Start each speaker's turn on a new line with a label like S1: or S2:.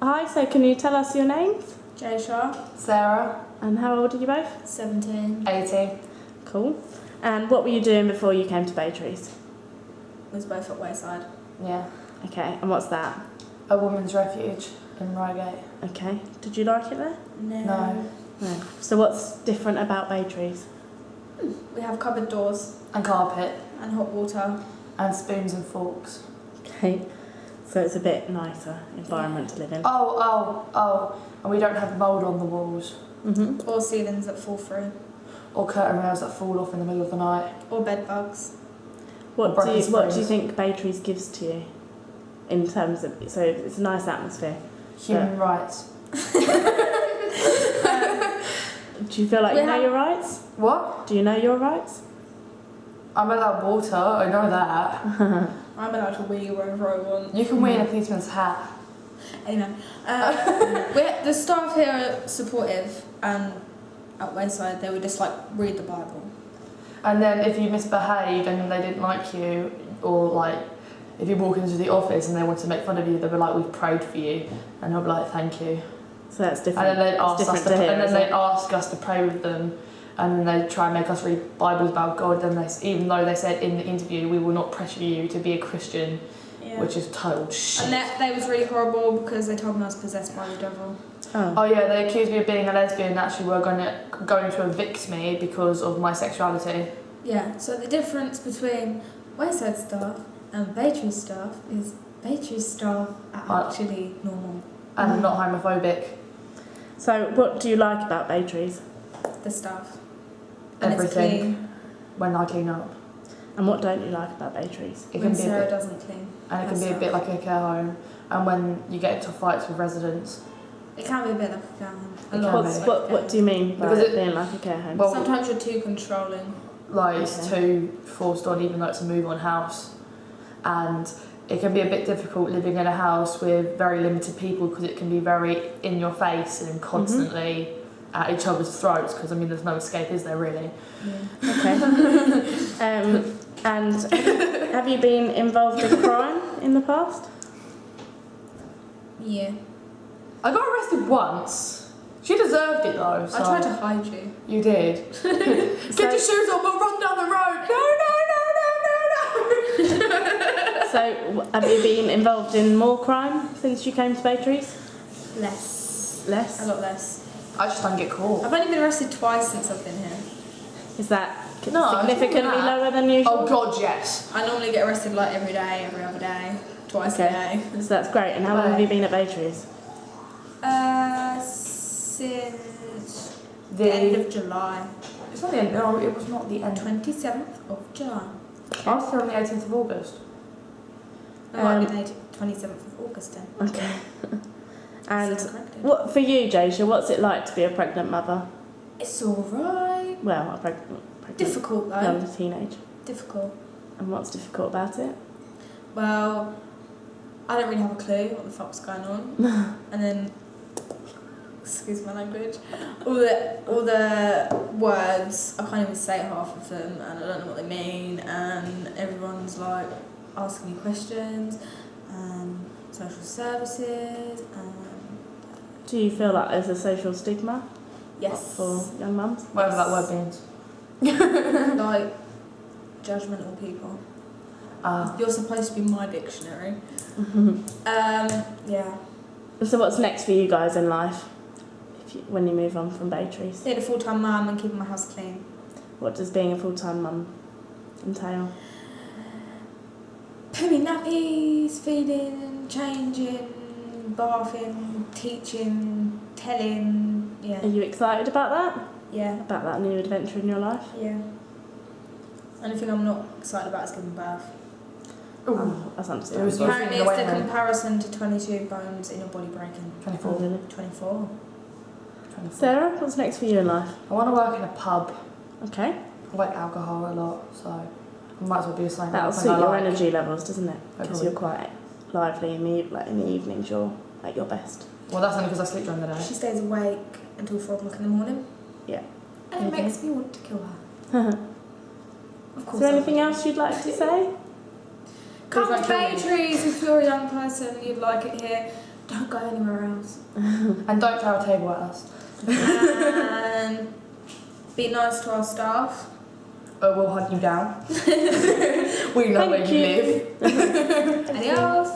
S1: Hi, so can you tell us your names?
S2: Jaysha.
S3: Sarah.
S1: And how old are you both?
S2: 17.
S3: 80.
S1: Cool. And what were you doing before you came to Baytrees?
S2: Was both at Wayside.
S3: Yeah.
S1: Okay, and what's that?
S3: A woman's refuge in Reigate.
S1: Okay. Did you like it there?
S3: No.
S1: No. So what's different about Baytrees?
S2: We have cupboard doors
S3: And carpet.
S2: and hot water.
S3: And spoons and forks.
S1: Okay. So it's a bit nicer environment to live in.
S3: Oh. And we don't have mould on the walls.
S1: Mhm.
S2: Or ceilings that fall through.
S3: Or curtain rails that fall off in the middle of the night.
S2: Or bed bugs.
S1: What
S3: broken
S1: do you
S3: springs.
S1: think Baytrees gives to you? In terms of, so it's a nice atmosphere.
S3: Human rights.
S1: Do you feel like
S2: We
S1: you know
S2: have-
S1: your rights?
S3: What?
S1: Do you know your rights?
S3: I'm allowed water, I know that.
S2: I'm allowed to wee wherever I want.
S3: You can wee in a policeman's hat.
S2: Anyway, the staff here are supportive, and at Wayside they would just like read the Bible.
S3: And then if you misbehaved and they didn't like you, or like if you walk into the office and they want to make fun of you, they'll be like, "We've prayed for you," and they'll be like, "Thank you."
S1: So that's different.
S3: And then they'd
S1: It's
S3: ask us
S1: different
S3: to,
S1: to here,
S3: and then
S1: isn't
S3: they'd
S1: it?
S3: ask us to pray with them, and then they'd try and make us read Bibles about God. Then even though they said in the interview, "We will not pressure you to be a Christian,"
S2: Yeah.
S3: which is total shit.
S2: And they was really horrible because they told me I was possessed by the devil.
S3: Oh yeah, they accused me of being a lesbian. Actually, were going to evict me because of my sexuality.
S2: Yeah, so the difference between Wayside staff and Baytrees staff is Baytrees staff are actually normal.
S3: And not homophobic.
S1: So what do you like about Baytrees?
S2: The staff. And
S3: Everything.
S2: it's clean.
S3: When I clean up,
S1: And what don't you like about Baytrees?
S3: it
S2: When
S3: can be a
S2: Sarah
S3: bit,
S2: doesn't clean.
S3: and it can
S2: That's
S3: be a bit like a care home. And when you get into fights with residents,
S2: It can be a bit like a care home. A
S3: It
S2: lot.
S3: can
S1: What's,
S3: be.
S1: what do you mean by
S3: Because
S1: it
S3: it-
S1: being like a care home?
S3: well,
S2: Sometimes you're too controlling.
S3: like it's
S1: Okay.
S3: too forced on, even though it's a move-on house, and it can be a bit difficult living in a house with very limited people because it can be very in your face and constantly at each other's throats. Because I mean, there's no escape, is there really?
S2: Yeah.
S1: Okay. And have you been involved in crime in the past?
S2: Yeah.
S3: I got arrested once. She deserved it though. So
S2: I tried to hide you.
S3: You did. Get your shoes on, we'll run down the road. No.
S1: So have you been involved in more crime since you came to Baytrees?
S2: Less.
S1: Less?
S2: A lot less.
S3: I just don't get caught.
S2: I've only been arrested twice since I've been here.
S1: Is that
S3: No,
S1: significantly
S3: it's not that.
S1: lower than usual?
S3: Oh God, yes.
S2: I normally get arrested like every day, every other day, twice a
S1: Okay.
S2: day.
S1: So that's great. And how long have you been at Baytrees?
S2: Since the end of July.
S3: It's not the end. No, it was not the end.
S2: 27th of July.
S3: I was here on the 18th of August.
S2: It might be the 27th of August then.
S1: Okay. And
S2: So corrected.
S1: what for you, Jaysha? What's it like to be a pregnant mother?
S2: It's alright.
S1: Well, a pregnant
S2: Difficult though.
S1: young teenage.
S2: Difficult.
S1: And what's difficult about it?
S2: Well, I don't really have a clue what the fuck's going on. And then, excuse my language, all the words, I can't even say half of them, and I don't know what they mean, and everyone's like asking me questions, and social services, and
S1: Do you feel like there's a social stigma
S2: yes,
S1: for young mums?
S3: Whatever that word means.
S2: like judgmental people.
S3: Ah.
S2: You're supposed to be my dictionary. Yeah.
S1: So what's next for you guys in life when you move on from Baytrees?
S2: Being a full-time mum and keeping my house clean.
S1: What does being a full-time mum entail?
S2: Putting nappies, feeding, changing, bathing, teaching, telling.
S1: Are
S2: Yeah.
S1: you excited about that?
S2: Yeah.
S1: About that new adventure in your life?
S2: Yeah. Only thing I'm not excited about is giving birth.
S1: Oh, that's
S3: It was
S1: understandable.
S2: Apparently
S3: the
S2: it's
S3: way
S2: the
S3: home.
S2: comparison to 22 bones in your body breaking.
S3: 24.
S1: Oh, really?
S2: 24.
S3: 24.
S1: Sarah, what's next for you in life?
S3: I want to work in a pub.
S1: Okay.
S3: I like alcohol a lot, so I might as well do the same.
S1: That'll
S3: thing
S1: suit
S3: I
S1: your
S3: like.
S1: energy levels, doesn't it? Because
S3: Totally.
S1: you're quite lively in the evenings. You're at your best.
S3: Well, that's only because I sleep during the day.
S2: She stays awake until 4 o'clock in the morning.
S1: Yeah.
S2: And it
S1: Okay.
S2: makes me want to kill her. Of
S1: Is
S2: course.
S1: there
S2: I
S1: anything
S2: would.
S1: else you'd like to say?
S2: Come
S3: Please
S2: to
S3: don't kill me.
S2: Baytrees if you're a young person and you'd like it here. Don't go anywhere else.
S3: And don't throw a table at us.
S2: And be nice to our staff.
S3: Or we'll hunt you down. We know where
S1: Thank
S3: you
S1: you.
S3: live.
S2: Adios.